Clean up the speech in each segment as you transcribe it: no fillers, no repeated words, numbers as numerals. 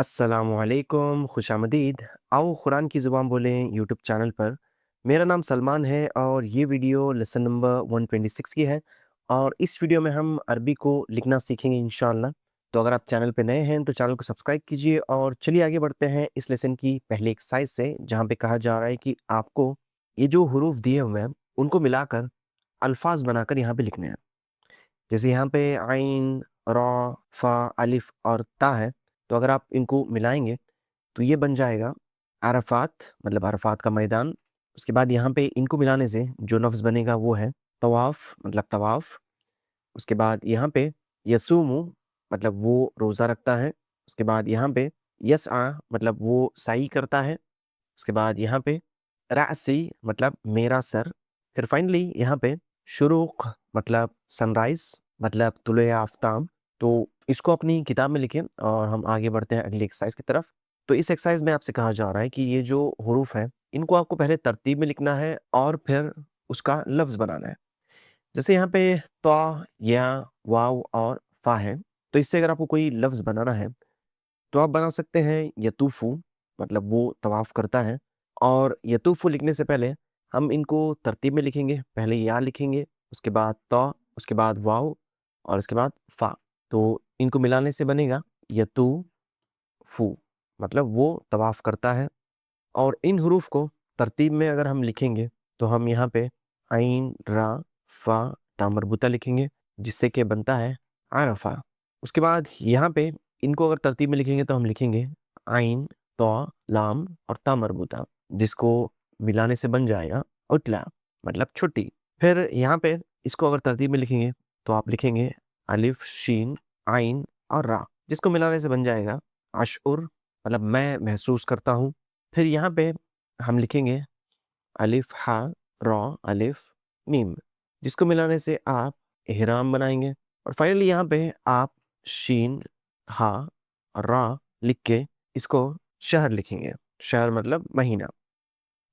अस्सलाम वालेकुम, खुश आमदीद। आओ कुरान की ज़ुबान बोलें यूट्यूब चैनल पर। मेरा नाम सलमान है और ये वीडियो लेसन नंबर 126 की है और इस वीडियो में हम अरबी को लिखना सीखेंगे इंशाअल्लाह। तो अगर आप चैनल पे नए हैं तो चैनल को सब्सक्राइब कीजिए और चलिए आगे बढ़ते हैं इस लेसन की पहली एक्सरसाइज से, जहाँ पे कहा जा रहा है कि आपको ये जो हुरूफ दिए हुए हैं, उनको मिलाकर अल्फाज बनाकर यहाँ पे लिखने हैं। जैसे यहाँ पे आइन, रॉ, फ़ा, अलिफ और ता है, तो अगर आप इनको मिलाएँगे तो ये बन जाएगा अरफ़ात, मतलब अरफ़ात का मैदान। उसके बाद यहाँ पे इनको मिलाने से जो लफ़्ज़ बनेगा वो है तवाफ़, मतलब तवाफ़। उसके बाद यहाँ पे यसूमु, मतलब वो रोज़ा रखता है। उसके बाद यहाँ पे यसआ, मतलब वो सई करता है। उसके बाद यहाँ पे रासी, मतलब मेरा सर। फिर फाइनली यहाँ पे शुरूक, मतलब सनराइज़, मतलब तुलुए आफ़ताब। तो इसको अपनी किताब में लिखें और हम आगे बढ़ते हैं अगली एक्सरसाइज की तरफ। तो इस एक्सरसाइज में आपसे कहा जा रहा है कि ये जो हुरूफ है, इनको आपको पहले तरतीब में लिखना है और फिर उसका लफ्ज़ बनाना है। जैसे यहाँ पे तौ, या, वाव और फ़ा है, तो इससे अगर आपको कोई लफ्ज़ बनाना है तो आप बना सकते हैं यतूफ़ु, मतलब वो तवाफ़ करता है। और यतूफ़ु लिखने से पहले हम इनको तरतीब में लिखेंगे। पहले या लिखेंगे, उसके बाद तौ, उसके बाद वाव और उसके बाद फ़ा। तो इनको मिलाने से बनेगा यतूफ़ु, मतलब वो तवाफ़ करता है। और इन हुरूफ को तरतीब में अगर हम लिखेंगे तो हम यहाँ पे आइन, रा, फ़ा, ता मरबूता लिखेंगे, जिससे कि बनता है अरफ़ा। उसके बाद यहाँ पे इनको अगर तरतीब में लिखेंगे तो हम लिखेंगे आइन, तौ, लाम और ता मरबूता, जिसको मिलाने से बन जाएगा उतला, मतलब छुट्टी। फिर यहाँ पे इसको अगर तरतीब में लिखेंगे तो आप लिखेंगे अलिफ, शीन, आइन और रा, जिसको मिलाने से बन जाएगा अशउर, मतलब मैं महसूस करता हूँ। फिर यहाँ पे हम लिखेंगे अलिफ, हा, रॉ, अलिफ, मीम, जिसको मिलाने से आप इहराम बनाएँगे। और फाइनली यहाँ पे आप शीन, हा, रा लिख के इसको शहर लिखेंगे। शहर मतलब महीना।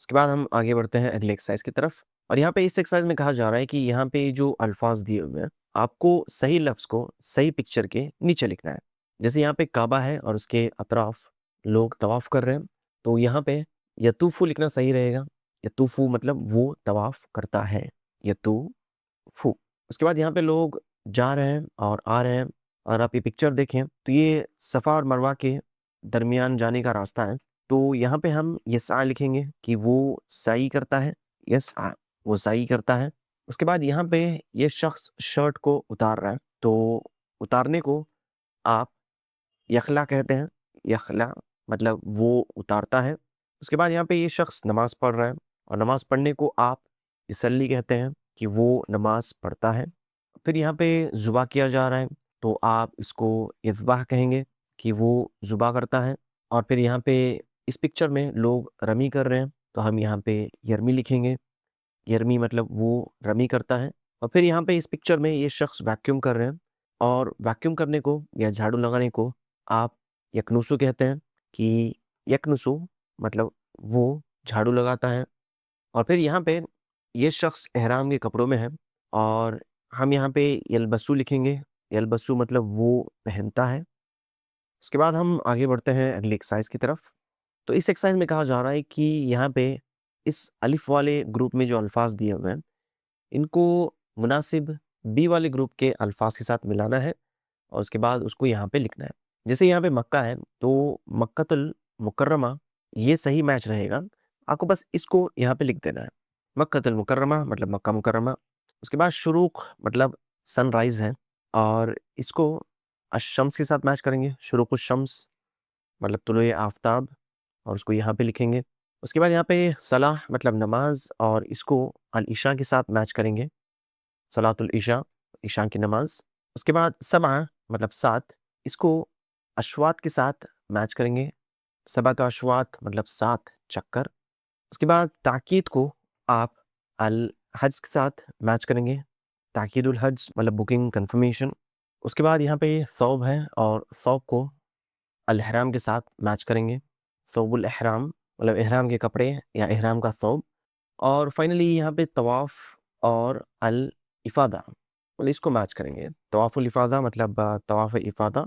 उसके बाद हम आगे बढ़ते हैं अगले एक्सरसाइज की तरफ। और यहाँ पे इस एक्सरसाइज में कहा जा रहा है कि यहाँ पे जो अल्फाज दिए हुए हैं, आपको सही लफ्ज़ को सही पिक्चर के नीचे लिखना है। जैसे यहाँ पे काबा है और उसके अतराफ लोग तवाफ़ कर रहे हैं, तो यहाँ पे यतूफ़ु लिखना सही रहेगा। यतूफ़ु मतलब वो तवाफ़ करता है, यतूफ़ु। उसके बाद यहाँ पे लोग जा रहे हैं और आ रहे हैं, और आप ये पिक्चर देखें तो ये सफ़ा और मरवा के दरमियान जाने का रास्ता है। तो यहाँ पे हम यस्आ लिखेंगे कि वो सई करता है, यस्आ, वो सई करता है। उसके बाद यहाँ पे ये शख्स शर्ट को उतार रहा है, तो उतारने को आप यखला कहते हैं। यखला मतलब वो उतारता है। उसके बाद यहाँ पे ये शख्स नमाज़ पढ़ रहा है, और नमाज़ पढ़ने को आप यसल्ली कहते हैं कि वो नमाज़ पढ़ता है। फिर यहाँ पे ज़ुबा किया जा रहा है, तो आप इसको इज़्बाह कहेंगे कि वो ज़ुबा करता है। और फिर यहाँ पे इस पिक्चर में लोग रमी कर रहे हैं, तो हम यहाँ पे यरमी लिखेंगे। यरमी मतलब वो रमी करता है। और फिर यहाँ पे इस पिक्चर में ये शख्स वैक्यूम कर रहे हैं, और वैक्यूम करने को या झाड़ू लगाने को आप यकनुसु कहते हैं कि यकनुसु मतलब वो झाड़ू लगाता है। और फिर यहाँ पे ये शख्स इहराम के कपड़ों में है, और हम यहाँ पे यलबसु लिखेंगे। यलबसु मतलब वो पहनता है। उसके बाद हम आगे बढ़ते हैं अगली एक्सरसाइज की तरफ। तो इस एक्सरसाइज में कहा जा रहा है कि यहाँ पे इस अलिफ वाले ग्रुप में जो अल्फाज दिए हुए हैं, इनको मुनासिब बी वाले ग्रुप के अल्फाज के साथ मिलाना है, और उसके बाद उसको यहाँ पे लिखना है। जैसे यहाँ पे मक्का है, तो मक्कतुल मुकर्रमा ये सही मैच रहेगा। आपको बस इसको यहाँ पे लिख देना है। मक्कतुल मुकर्रमा मतलब मक्का मुकर्रमा। उसके बाद शुरूक मतलब सनराइज़ है, और इसको अश-शम्स के साथ मैच करेंगे। शुरूकुश-शम्स मतलब तुलुए आफ़ताब, और उसको यहाँ पे लिखेंगे। उसके बाद यहाँ पे सलाह मतलब नमाज़, और इसको अल-इशा के साथ मैच करेंगे। सलातुल इशा, इशा की नमाज़। उसके बाद सबआ मतलब 7, इसको अशवात के साथ मैच करेंगे। सबअत अशवात मतलब 7 चक्कर। उसके बाद ताकीद को आप अल हज के साथ मैच करेंगे। ताकीदुल हज मतलब बुकिंग कन्फर्मेशन। उसके बाद यहाँ पे सौब है, और सौब को अल इहराम के साथ मैच करेंगे। सौबुल इहराम मतलब इहराम के कपड़े या इहराम का सौब। और फाइनली यहाँ पे तवाफ़ और अल इफ़ादा मतलब इसको मैच करेंगे। तवाफ़ुल इफ़ादा मतलब तवाफ़ इफ़ादा।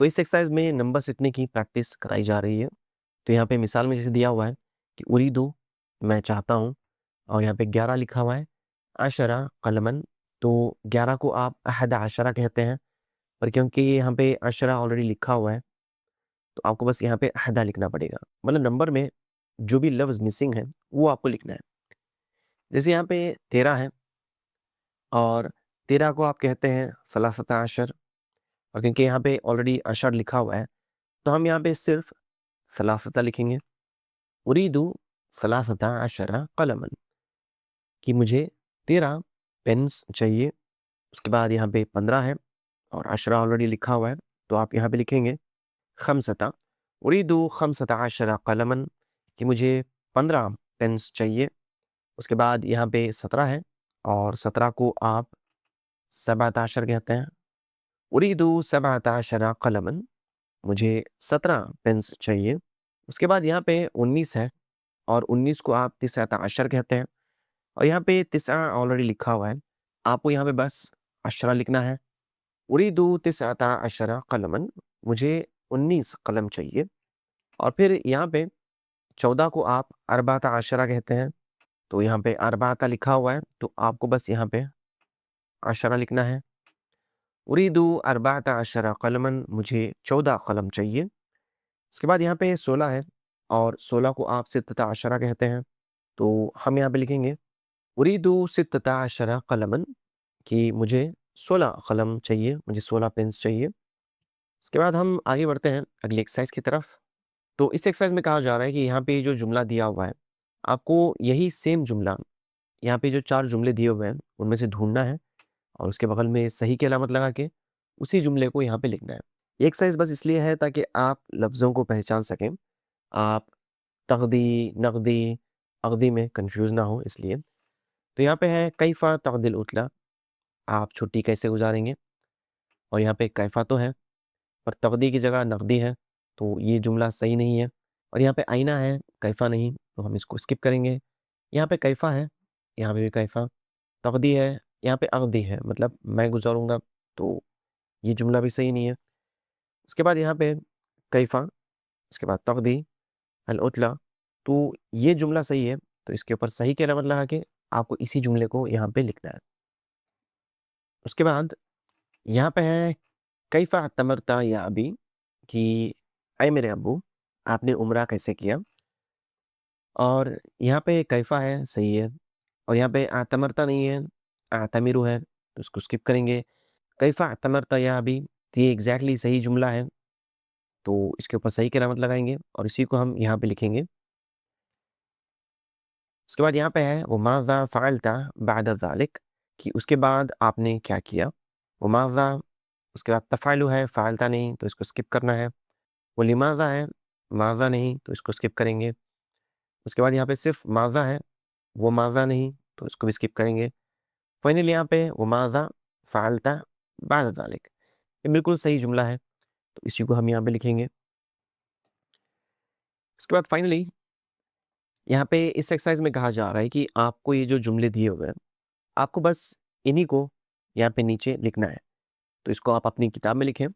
तो इस एक्सरसाइज में नंबर सीखने की प्रैक्टिस कराई जा रही है। तो यहाँ पे मिसाल में जैसे दिया हुआ है कि उरीदु मैं चाहता हूँ, और यहाँ पे 11 लिखा हुआ है, अशरा कलमन, तो 11 को आप अहद अशरा कहते हैं, पर क्योंकि यहाँ पे अशरा ऑलरेडी लिखा हुआ है तो आपको बस यहाँ पे अहदा लिखना पड़ेगा। मतलब नंबर में जो भी लफ्ज़ मिसिंग है वो आपको लिखना है। जैसे यहाँ पे 13 है और 13 को आप कहते हैं सलासता अशर, और क्योंकि यहाँ पे ऑलरेडी अशर लिखा हुआ है तो हम यहाँ पे सिर्फ सलासता लिखेंगे। उरीदु सलासता अशरा कलमन, कि मुझे 13 पेन्स चाहिए। उसके बाद यहाँ पे 15 है और अशरा ऑलरेडी लिखा हुआ है तो आप यहाँ पे लिखेंगे खमसता, उरीदु खमसता अशरा कलमन, कि मुझे 15 पेन्स चाहिए। उसके बाद यहाँ पे 17 है और 17 को आप सबअत अशर कहते हैं। उरीदु सबअत अशरा कलमन, मुझे 17 पेन्स चाहिए। उसके बाद यहाँ पे 19 है और 19 को आप तिस्अत अशर कहते हैं, और यहाँ पे तिस्आ ऑलरेडी लिखा हुआ है, आपको यहाँ पे बस अशरा लिखना है। उरीदु तिस्अत अशरा कलमन, मुझे 19 कलम चाहिए। और फिर यहाँ पे 14 को आप अरबाता अशरा कहते हैं, तो यहाँ पे अरबाता लिखा हुआ है तो आपको बस यहाँ पे अशरा लिखना है। उरीदु अरबाता अशरा कलमन, मुझे 14 कलम चाहिए। उसके बाद यहाँ पे 16 है और 16 को आप सित्तता अशरा कहते हैं, तो हम यहाँ पे लिखेंगे उरीदु सित्तता अशरा कलमन, कि मुझे 16 कलम चाहिए, मुझे 16 पेन्स चाहिए। उसके बाद हम आगे बढ़ते हैं अगली एक्सरसाइज की तरफ। तो इस एक्सरसाइज में कहा जा रहा है कि यहाँ पे जो जुमला दिया हुआ है, आपको यही सेम जुमला, यहाँ पे जो 4 जुमले दिए हुए हैं उनमें से ढूँढना है और उसके बगल में सही की अलामत लगा के उसी जुमले को यहाँ पे लिखना है। ये एक्सरसाइज बस इसलिए है ताकि आप लफ्ज़ों को पहचान सकें, आप तक़दी, नक़दी, अक़दी में कन्फ्यूज़ ना हो इसलिए। तो यहाँ पे है कैफ़ा तक़दिल उतला, आप छुट्टी कैसे गुज़ारेंगे, और यहाँ पे कैफ़ा तो है पर तक़दी की जगह नक़दी है, तो ये जुमला सही नहीं है। और यहाँ पे आईना है, कैफ़ा नहीं, तो हम इसको स्किप करेंगे। यहाँ पे कैफ़ा है, यहाँ पे भी कैफ़ा, तक़दी है, यहाँ पे अक़दी है, मतलब मैं गुज़ारूँगा, तो ये जुमला भी सही नहीं है। उसके बाद यहाँ पे कैफ़ा, उसके बाद तक़दी अल उतला, तो ये जुमला सही है, तो इसके ऊपर सही की अलामत लगा के आपको इसी जुमले को यहाँ पे लिखना है। उसके बाद यहाँ पे है कैफ़ा अतमरता या अबी, कि ऐ मेरे अब्बू आपने उम्रा कैसे किया। और यहाँ पे कैफ़ा है, सही है, और यहाँ पे अतमरता नहीं है, अतमिरु है, तो उसको स्किप करेंगे। कैफ़ा अतमरता या अबी, तो ये एग्ज़ैक्टली सही जुमला है, तो इसके ऊपर सही की अलामत लगाएँगे और इसी को हम यहाँ पे लिखेंगे। उसके बाद यहाँ पे है वमाज़ा फ़अल्ता बअद ज़ालिक, कि उसके बाद आपने क्या किया। वमाज़ा, उसके बाद तफ़अलु है, फ़अल्ता नहीं, तो इसको स्किप करना है। वलिमाज़ा है, माज़ा नहीं, तो इसको स्किप करेंगे। उसके बाद यहाँ पे सिर्फ़ माज़ा है, वो माज़ा नहीं, तो इसको भी स्किप करेंगे। फाइनली यहाँ पे वमाज़ा फ़अल्ता बअद ज़ालिक, ये बिल्कुल सही जुमला है, तो इसी को हम यहाँ पे लिखेंगे। उसके बाद फाइनली यहाँ पे इस एक्सरसाइज में कहा जा रहा है कि आपको ये जो जुमले दिए हुए हैं, आपको बस इन्हीं को यहाँ पे नीचे लिखना है। तो इसको आप अपनी किताब में लिखें।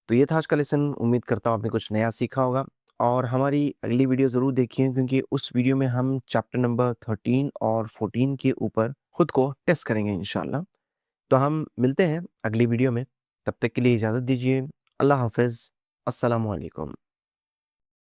तो ये था आज का लेसन, उम्मीद करता हूँ आपने कुछ नया सीखा होगा, और हमारी अगली वीडियो ज़रूर देखिए क्योंकि उस वीडियो में हम चैप्टर नंबर 13 और 14 के ऊपर खुद को टेस्ट करेंगे इंशाल्लाह। तो हम मिलते हैं अगली वीडियो में, तब तक के लिए इजाज़त दीजिए। अल्लाह हाफ़िज़। अस्सलामु अलैकुम।